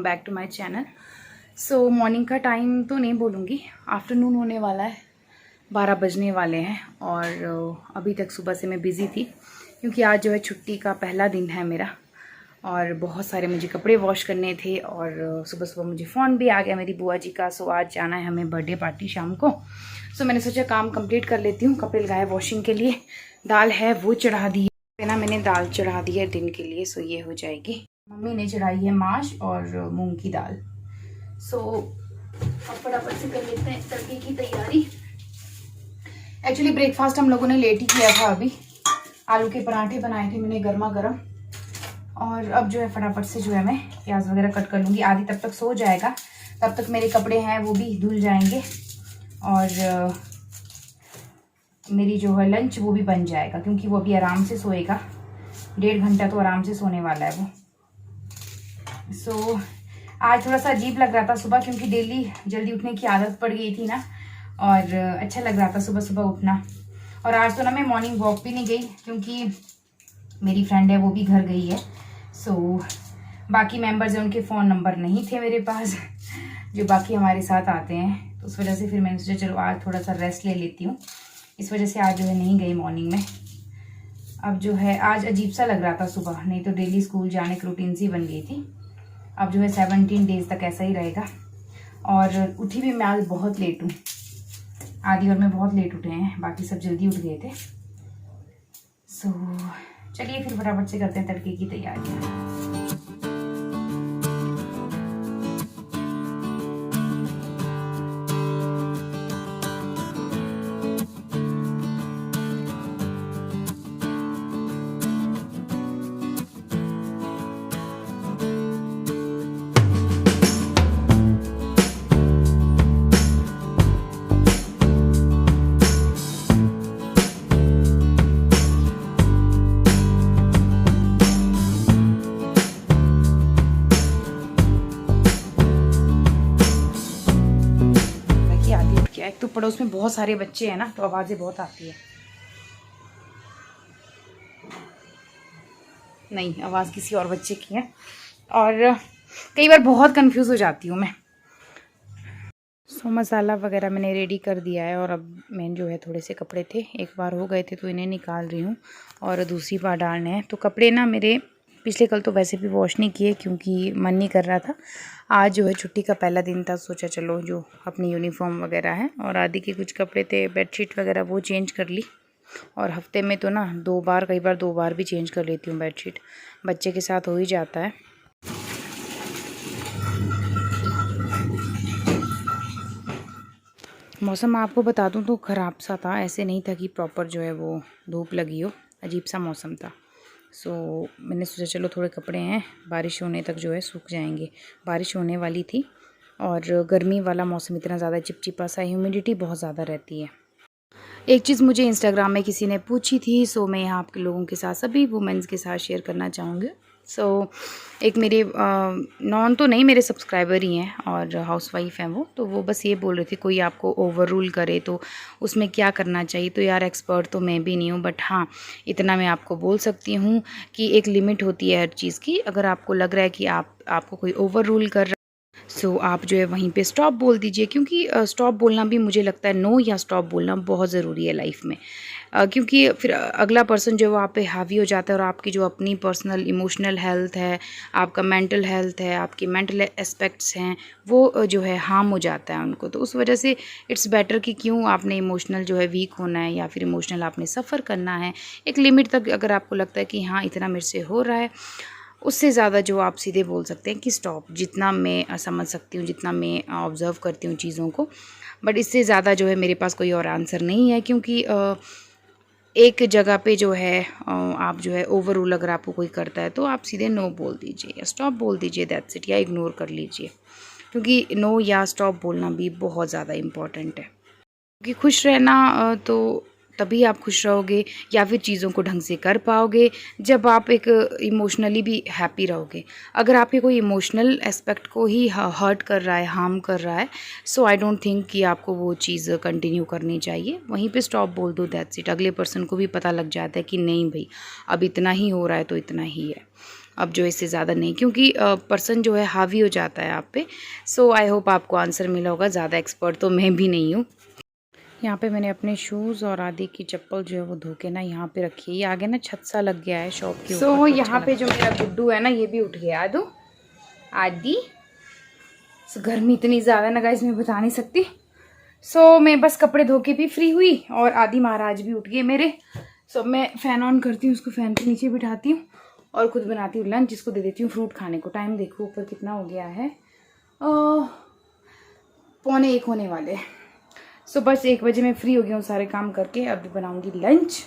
Back to my channel. So morning का time तो नहीं बोलूँगी, आफ्टरनून होने वाला है, 12 बजने वाले हैं। और अभी तक सुबह से मैं बिज़ी थी क्योंकि आज जो है छुट्टी का पहला दिन है मेरा और बहुत सारे मुझे कपड़े वॉश करने थे। और सुबह सुबह मुझे फ़ोन भी आ गया मेरी बुआ जी का। सो आज जाना है हमें बर्थडे पार्टी शाम को। सो मैंने सोचा काम कंप्लीट कर लेती हूँ। कपड़े लगाए वॉशिंग के लिए, दाल है वो चढ़ा दी है ना, मैंने दाल चढ़ा दी है दिन के लिए। सो ये हो जाएगी। मम्मी ने चढ़ाई है माश और मूंग की दाल। सो अब फटाफट से कर लेते हैं तड़के की तैयारी। एक्चुअली ब्रेकफास्ट हम लोगों ने लेट ही किया था। अभी आलू के पराठे बनाए थे मैंने गर्मा गर्म। और अब जो है फटाफट से जो है मैं प्याज वगैरह कट कर लूँगी। आदि तब तक सो जाएगा, तब तक मेरे कपड़े हैं वो भी धुल जाएंगे और मेरी जो है लंच वो भी बन जाएगा क्योंकि वो अभी आराम से सोएगा। 1.5 घंटा तो आराम से सोने वाला है वो। सो आज थोड़ा सा अजीब लग रहा था सुबह क्योंकि डेली जल्दी उठने की आदत पड़ गई थी ना, और अच्छा लग रहा था सुबह सुबह उठना। और आज तो ना मैं मॉर्निंग वॉक भी नहीं गई क्योंकि मेरी फ्रेंड है वो भी घर गई है। सो बाकी मेंबर्स हैं उनके फ़ोन नंबर नहीं थे मेरे पास जो बाकी हमारे साथ आते हैं, तो उस वजह से फिर मैंने सोचा चलो आज थोड़ा सा रेस्ट ले लेती हूँ। इस वजह से आज जो है नहीं गई मॉर्निंग में। अब जो है आज अजीब सा लग रहा था सुबह, नहीं तो डेली स्कूल जाने की रूटीन सी बन गई थी। अब जो है 17 डेज तक ऐसा ही रहेगा। और उठी भी मैं आज बहुत लेट हूँ, आदि और मैं बहुत लेट उठे हैं, बाकी सब जल्दी उठ गए थे। सो चलिए फिर फटाफट से करते हैं तड़के की तैयारियाँ। एक तो पड़ोस में बहुत सारे बच्चे हैं ना, तो आवाज़ें बहुत आती है। नहीं, आवाज़ किसी और बच्चे की है और कई बार बहुत कंफ्यूज हो जाती हूँ मैं। सो मसाला वगैरह मैंने रेडी कर दिया है और अब मैं जो है थोड़े से कपड़े थे, एक बार हो गए थे तो इन्हें निकाल रही हूँ और दूसरी बार डालने हैं। तो कपड़े ना मेरे पिछले कल तो वैसे भी वॉश नहीं किए क्योंकि मन नहीं कर रहा था। आज जो है छुट्टी का पहला दिन था, सोचा चलो जो अपनी यूनिफॉर्म वगैरह है और आदि के कुछ कपड़े थे, बेडशीट वगैरह वो चेंज कर ली। और हफ्ते में तो ना 2 बार, कई बार 2 बार भी चेंज कर लेती हूँ बेडशीट, बच्चे के साथ हो ही जाता है। मौसम आपको बता दूं तो ख़राब सा था, ऐसे नहीं था कि प्रॉपर जो है वो धूप लगी हो, अजीब सा मौसम था। सो मैंने सोचा चलो थोड़े कपड़े हैं, बारिश होने तक जो है सूख जाएंगे। बारिश होने वाली थी और गर्मी वाला मौसम इतना ज़्यादा चिपचिपा सा, ह्यूमिडिटी बहुत ज़्यादा रहती है। एक चीज़ मुझे इंस्टाग्राम में किसी ने पूछी थी, सो मैं यहाँ आपके लोगों के साथ, सभी वुमेंस के साथ शेयर करना चाहूँगी। सो एक मेरे नॉन तो नहीं, मेरे सब्सक्राइबर ही हैं और हाउसवाइफ हैं वो, तो वो बस ये बोल रहे थे कोई आपको ओवर रूल करे तो उसमें क्या करना चाहिए। तो यार एक्सपर्ट तो मैं भी नहीं हूँ, बट हाँ इतना मैं आपको बोल सकती हूँ कि एक लिमिट होती है हर चीज़ की। अगर आपको लग रहा है कि आपको कोई ओवर रूल कर सो आप जो है वहीं पे स्टॉप बोल दीजिए, क्योंकि स्टॉप बोलना भी मुझे लगता है, नो या स्टॉप बोलना बहुत ज़रूरी है लाइफ में। क्योंकि फिर अगला पर्सन जो है वो आप पे हावी हो जाता है और आपकी जो अपनी पर्सनल इमोशनल हेल्थ है, आपका मेंटल हेल्थ है, आपकी मेंटल एस्पेक्ट्स हैं, वो जो है हार्म हो जाता है उनको। तो उस वजह से इट्स बेटर कि क्यों आपने इमोशनल जो है वीक होना है या फिर इमोशनल आपने सफ़र करना है। एक लिमिट तक अगर आपको लगता है कि हाँ इतना मेरे से हो रहा है, उससे ज़्यादा जो आप सीधे बोल सकते हैं कि स्टॉप। जितना मैं समझ सकती हूँ, जितना मैं ऑब्ज़र्व करती हूँ चीज़ों को, बट इससे ज़्यादा जो है मेरे पास कोई और आंसर नहीं है। क्योंकि एक जगह पे जो है आप जो है ओवर रूल अगर आपको कोई करता है तो आप सीधे नो बोल दीजिए या स्टॉप बोल दीजिए, दैट्स इट, या इग्नोर कर लीजिए। क्योंकि नो या स्टॉप बोलना भी बहुत ज़्यादा इम्पॉर्टेंट है। क्योंकि खुश रहना तो तभी आप खुश रहोगे या फिर चीज़ों को ढंग से कर पाओगे जब आप एक इमोशनली भी हैप्पी रहोगे। अगर आपके कोई इमोशनल एस्पेक्ट को ही हर्ट कर रहा है, हार्म कर रहा है, सो आई डोंट थिंक कि आपको वो चीज़ कंटिन्यू करनी चाहिए। वहीं पे स्टॉप बोल दो, दैट्स इट। अगले पर्सन को भी पता लग जाता है कि नहीं भाई अब इतना ही हो रहा है तो इतना ही है। अब जो इससे ज़्यादा नहीं, क्योंकि पर्सन जो है हावी हो जाता है आप पे। सो आई होप आपको आंसर मिला होगा। ज़्यादा एक्सपर्ट तो मैं भी नहीं हूँ। यहाँ पे मैंने अपने शूज़ और आदि की चप्पल जो है वो धो के ना यहाँ पे रखी है। ये आगे ना छत सा लग गया है शॉप के ऊपर। सो यहाँ पे जो मेरा गुड्डू है ना ये भी उठ गया। आदि गर्मी इतनी ज़्यादा ना गाइस मैं बता नहीं सकती। सो मैं बस कपड़े धो के भी फ्री हुई और आदि महाराज भी उठ गए मेरे। सो मैं फ़ैन ऑन करती हूँ, उसको फ़ैन के नीचे बिठाती हूँ और खुद बनाती हूँ लंच, जिसको दे देती हूँ फ्रूट खाने को। टाइम देखो ऊपर कितना हो गया है, 12:45 होने वाले। सो बस 1 बजे मैं फ्री हो गई हूँ सारे काम करके। अभी बनाऊँगी लंच।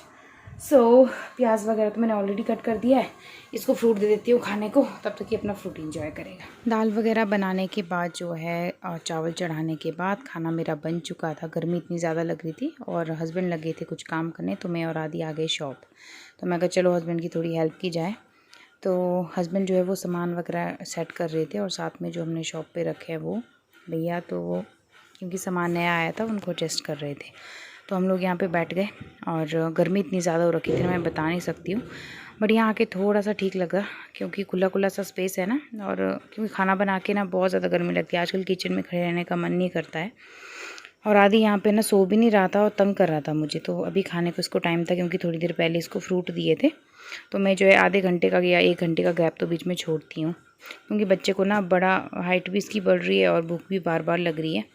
सो प्याज वगैरह तो मैंने ऑलरेडी कट कर दिया है। इसको फ्रूट दे देती हूँ खाने को, तब तक ये अपना फ्रूट इंजॉय करेगा। दाल वगैरह बनाने के बाद जो है चावल चढ़ाने के बाद खाना मेरा बन चुका था। गर्मी इतनी ज़्यादा लग रही थी और हस्बैंड लगे थे कुछ काम करने, तो मैं और आदि आ गए शॉप। तो मैं कहा चलो हस्बैंड की थोड़ी हेल्प की जाए। तो हस्बैंड जो है वो सामान वगैरह सेट कर रहे थे और साथ में जो हमने शॉप पे रखे हैं वो भैया, तो वो क्योंकि सामान नया आया था उनको टेस्ट कर रहे थे। तो हम लोग यहाँ पे बैठ गए और गर्मी इतनी ज़्यादा हो रखी थी ना मैं बता नहीं सकती हूँ। बट यहाँ आके थोड़ा सा ठीक लगा क्योंकि खुला खुला सा स्पेस है ना, और क्योंकि खाना बना के ना बहुत ज़्यादा गर्मी लगती है। आजकल किचन में खड़े रहने का मन नहीं करता है। और आदि यहाँ पे ना सो भी नहीं रहा था और तंग कर रहा था मुझे। तो अभी खाने को इसको टाइम था क्योंकि थोड़ी देर पहले इसको फ्रूट दिए थे। तो मैं जो है आधे घंटे का या 1 घंटे का गैप तो बीच में छोड़ती हूँ, क्योंकि बच्चे को ना बड़ा हाइट भी इसकी बढ़ रही है और भूख भी बार बार लग रही है।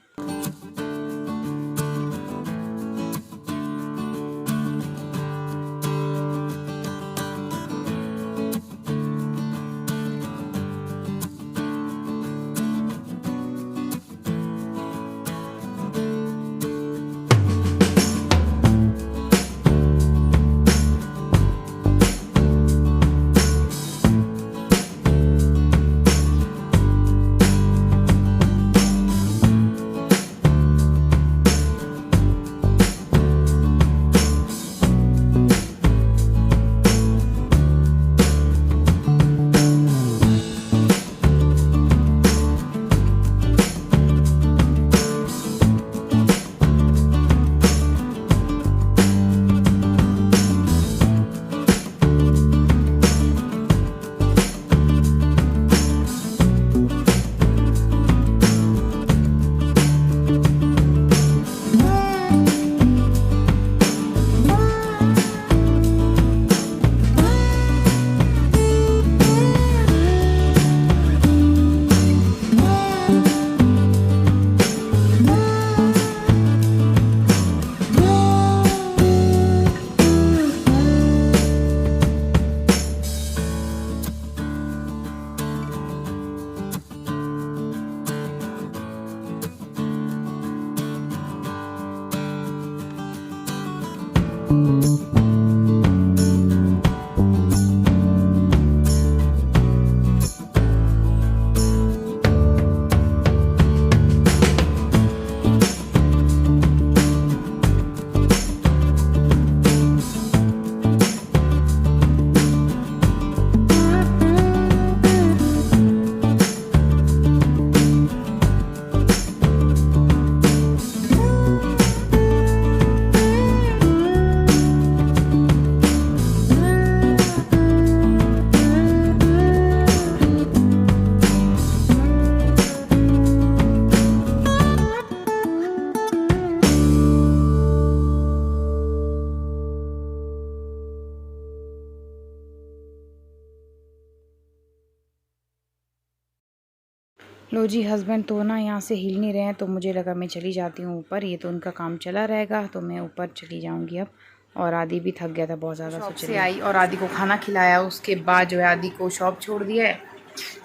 लो जी, हस्बैंड तो ना यहाँ से हिल नहीं रहे हैं, तो मुझे लगा मैं चली जाती हूँ ऊपर। ये तो उनका काम चला रहेगा, तो मैं ऊपर चली जाऊँगी अब। और आदि भी थक गया था बहुत ज़्यादा। शॉप से आई और आदि को खाना खिलाया। उसके बाद जो है आदि को शॉप छोड़ दिया है,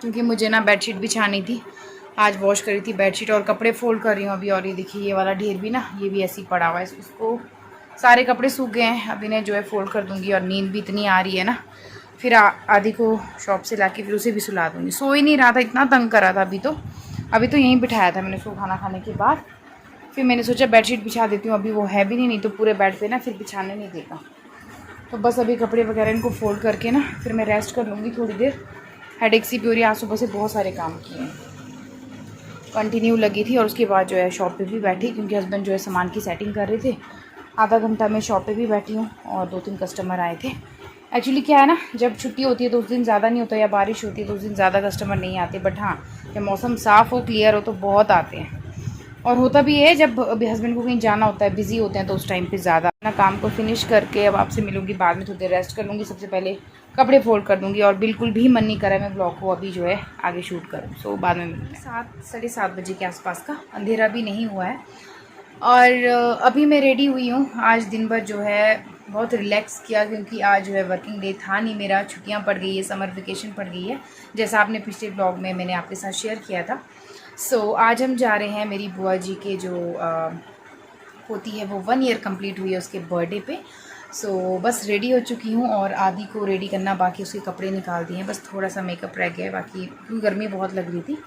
क्योंकि मुझे ना बेडशीट बिछानी थी। आज वॉश करी थी बेडशीट और कपड़े फोल्ड कर रही हूँ अभी। और ये देखिए ये वाला ढेर भी ना, ये भी ऐसे ही पड़ा हुआ है। इसको सारे कपड़े सूख गए हैं, अभी इन्हें जो है फोल्ड कर दूँगी। और नींद भी इतनी आ रही है ना, फिर आदि को शॉप से लाके फिर उसे भी सुला दूँगी। सो ही नहीं रहा था, इतना तंग कर रहा था। अभी तो यहीं बिठाया था मैंने उसको खाना खाने के बाद। फिर मैंने सोचा बेडशीट बिछा देती हूँ, अभी वो है भी नहीं तो पूरे बेड पे ना फिर बिछाने नहीं देगा। तो बस अभी कपड़े वगैरह इनको फोल्ड करके ना फिर मैं रेस्ट कर लूँगी थोड़ी देर। हेडेक सी प्योरी, आज सुबह से बहुत सारे काम किए हैं, कंटिन्यू लगी थी। और उसके बाद जो है शॉप पे भी बैठी, क्योंकि हस्बैंड जो है सामान की सेटिंग कर रहे थे। आधा घंटा मैं शॉप पे भी बैठी हूँ और 2-3 कस्टमर आए थे। एक्चुअली क्या है ना, जब छुट्टी होती है तो उस दिन ज़्यादा नहीं होता, या बारिश होती है तो उस दिन ज़्यादा कस्टमर नहीं आते, बट हाँ जब मौसम साफ़ हो, क्लियर हो तो बहुत आते हैं। और होता भी है जब अभी हस्बैंड को कहीं जाना होता है, बिज़ी होते हैं, तो उस टाइम पे ज़्यादा। अपना काम को फिनिश करके अब आपसे मिलूंगी बाद में, थोड़ी देर रेस्ट कर लूँगी, सबसे पहले कपड़े फोल्ड कर दूँगी। और बिल्कुल भी मन नहीं कर रहा है मैं ब्लॉग को अभी जो है आगे शूट करूँ। सो बाद में मिलते हैं। 7 साढ़े 7 बजे के आसपास का, अंधेरा भी नहीं हुआ है। और अभी मैं रेडी हुई हूँ। आज दिन भर जो है बहुत रिलैक्स किया, क्योंकि आज जो है वर्किंग डे था नहीं मेरा, छुट्टियाँ पड़ गई है, समर वेकेशन पड़ गई है, जैसा आपने पिछले ब्लॉग में मैंने आपके साथ शेयर किया था। सो आज हम जा रहे हैं मेरी बुआ जी के जो होती है वो 1 ईयर कंप्लीट हुई है उसके बर्थडे पे। सो बस रेडी हो चुकी हूँ और आदि को रेडी करना बाकी, उसके कपड़े निकाल दिए हैं, बस थोड़ा सा मेकअप रह गया है बाकी, क्योंकि गर्मी बहुत लग रही थी।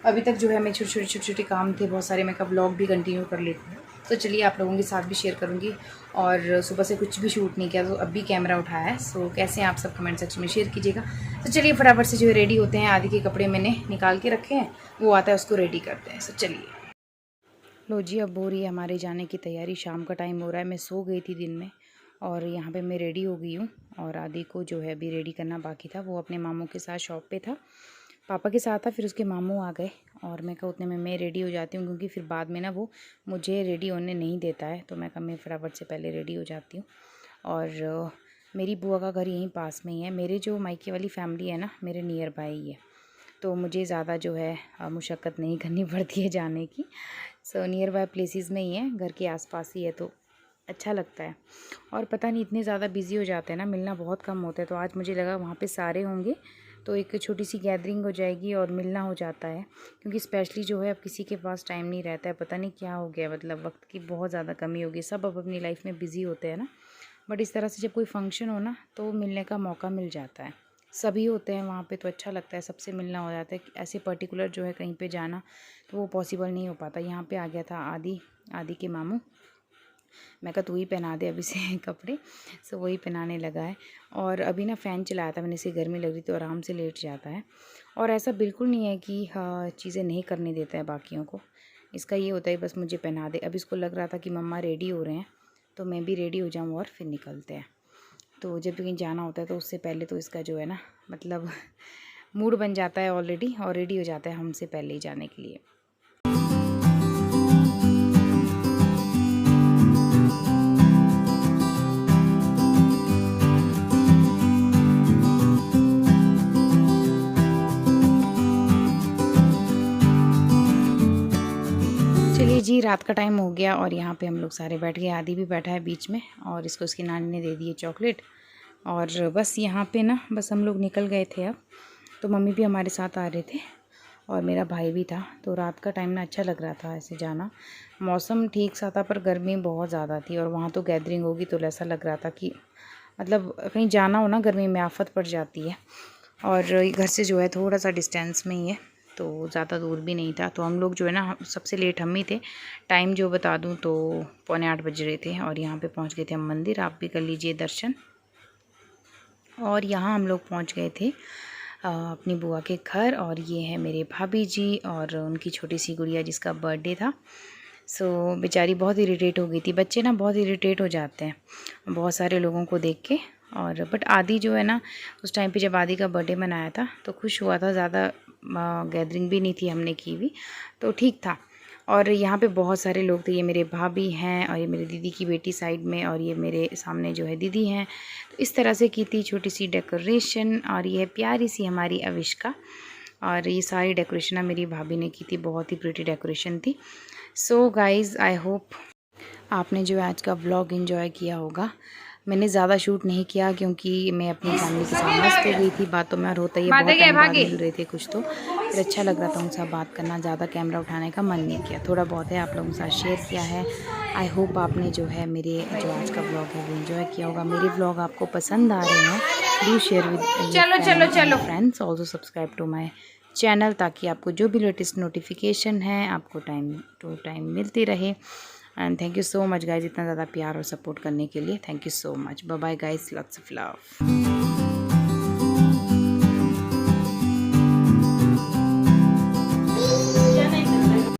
अभी तक जो है मैं छोटे छोटे काम थे बहुत सारे, मैं का व्लॉग भी कंटिन्यू कर लेती हूँ। तो चलिए आप लोगों के साथ भी शेयर करूँगी। और सुबह से कुछ भी शूट नहीं किया, तो अब भी कैमरा उठाया है। सो कैसे हैं आप सब, कमेंट सेक्शन में शेयर कीजिएगा। तो चलिए फटाफट से जो है रेडी होते हैं। आदि के कपड़े मैंने निकाल के रखे हैं, वो आता है उसको रेडी करते हैं। सो चलिए। लो जी, अब हो रही है हमारे जाने की तैयारी। शाम का टाइम हो रहा है, मैं सो गई थी दिन में, और यहाँ पे मैं रेडी हो गई हूँ। और आदि को जो है अभी रेडी करना बाकी था, वो अपने मामू के साथ शॉप पे था, पापा के साथ था, फिर उसके मामू आ गए। और मैं कहा उतने में मैं रेडी हो जाती हूँ, क्योंकि फिर बाद में ना वो मुझे रेडी होने नहीं देता है, तो मैं कहा मैं फटाफट से पहले रेडी हो जाती हूँ। और मेरी बुआ का घर यहीं पास में ही है। मेरे जो मायके वाली फैमिली है ना, मेरे नियर बाय ही है, तो मुझे ज़्यादा जो है मुशक्क़त नहीं करनी पड़ती है जाने की। सो नियर बाय प्लेसेस में ही है, घर के आसपास ही है, तो अच्छा लगता है। और पता नहीं इतने ज़्यादा बिज़ी हो जाते हैं ना, मिलना बहुत कम होता है, तो आज मुझे लगा वहाँ पे सारे होंगे तो एक छोटी सी गैदरिंग हो जाएगी और मिलना हो जाता है। क्योंकि स्पेशली जो है अब किसी के पास टाइम नहीं रहता है, पता नहीं क्या हो गया, मतलब वक्त की बहुत ज़्यादा कमी होगी, सब अब अपनी लाइफ में बिज़ी होते हैं ना। बट इस तरह से जब कोई फंक्शन हो ना, तो मिलने का मौका मिल जाता है, सभी होते हैं वहाँ पे, तो अच्छा लगता है, सबसे मिलना हो जाता है। ऐसे पर्टिकुलर जो है कहीं पे जाना तो वो पॉसिबल नहीं हो पाता। यहाँ पे आ गया था आदि के मामू, मैं कहा तू ही पहना दे अभी से कपड़े। सो वही पहनाने लगा है। और अभी ना फ़ैन चलाया था मैंने, इसे गर्मी लग रही थी, आराम से लेट जाता है। और ऐसा बिल्कुल नहीं है कि हाँ चीज़ें नहीं करने देता है बाकियों को, इसका ये होता है बस मुझे पहना दे। अब इसको लग रहा था कि मम्मा रेडी हो रहे हैं, तो मैं भी रेडी हो जाऊँ और फिर निकलते हैं। तो जब कहीं जाना होता है तो उससे पहले तो इसका जो है ना, मतलब मूड बन जाता है ऑलरेडी, और रेडी हो जाता है हमसे पहले ही जाने के लिए। चलिए जी, रात का टाइम हो गया और यहाँ पे हम लोग सारे बैठ गए। आदि भी बैठा है बीच में, और इसको उसकी नानी ने दे दी है चॉकलेट। और बस यहाँ पे ना, बस हम लोग निकल गए थे अब, तो मम्मी भी हमारे साथ आ रहे थे और मेरा भाई भी था। तो रात का टाइम ना अच्छा लग रहा था ऐसे जाना, मौसम ठीक सा था, पर गर्मी बहुत ज़्यादा थी। और वहाँ तो गैदरिंग होगी, तो ऐसा लग रहा था कि मतलब कहीं जाना हो ना गर्मी में आफत पड़ जाती है। और घर से जो है थोड़ा सा डिस्टेंस में ही है, तो ज़्यादा दूर भी नहीं था। तो हम लोग जो है ना, सबसे लेट हम ही थे। टाइम जो बता दूं तो 7:45 बज रहे थे, और यहाँ पे पहुँच गए थे हम मंदिर। आप भी कर लीजिए दर्शन। और यहाँ हम लोग पहुँच गए थे अपनी बुआ के घर। और ये है मेरे भाभी जी और उनकी छोटी सी गुड़िया जिसका बर्थडे था। सो बेचारी बहुत इरिटेट हो गई थी। बच्चे ना बहुत इरिटेट हो जाते हैं बहुत सारे लोगों को देख के। और बट आदि जो है ना, उस टाइम पे जब आदि का बर्थडे मनाया था तो खुश हुआ था, ज़्यादा गैदरिंग भी नहीं थी हमने की भी, तो ठीक था। और यहाँ पे बहुत सारे लोग थे, ये मेरे भाभी हैं और ये मेरी दीदी की बेटी साइड में, और ये मेरे सामने जो है दीदी हैं। तो इस तरह से की थी छोटी सी डेकोरेशन। और ये है प्यारी सी हमारी अविष्का, और ये सारी डेकोरेशन मेरी भाभी ने की थी, बहुत ही प्रिटी डेकोरेशन थी। सो गाइज़, आई होप आपने जो है आज का व्लॉग एंजॉय किया होगा। मैंने ज़्यादा शूट नहीं किया क्योंकि मैं अपनी फैमिली के साथ मस्त हो गई थी बातों में, और होता ही बहुत टाइम बाद मिल रहे थे कुछ, तो फिर अच्छा लग रहा था उनसे साथ बात करना। ज़्यादा कैमरा उठाने का मन नहीं किया, थोड़ा बहुत है आप लोगों के साथ शेयर किया है। आई होप आपने जो है मेरे जो आज का व्लॉग है वो एंजॉय किया होगा। मेरे व्लॉग आपको पसंद आ रहे हैं, do share with friends, also subscribe to my channel, ताकि आपको जो भी लेटेस्ट नोटिफिकेशन है आपको टाइम टू टाइम मिलती रहे। And thank you so much guys, इतना ज़्यादा प्यार और सपोर्ट करने के लिए। Thank you so much. Bye bye guys, lots of love.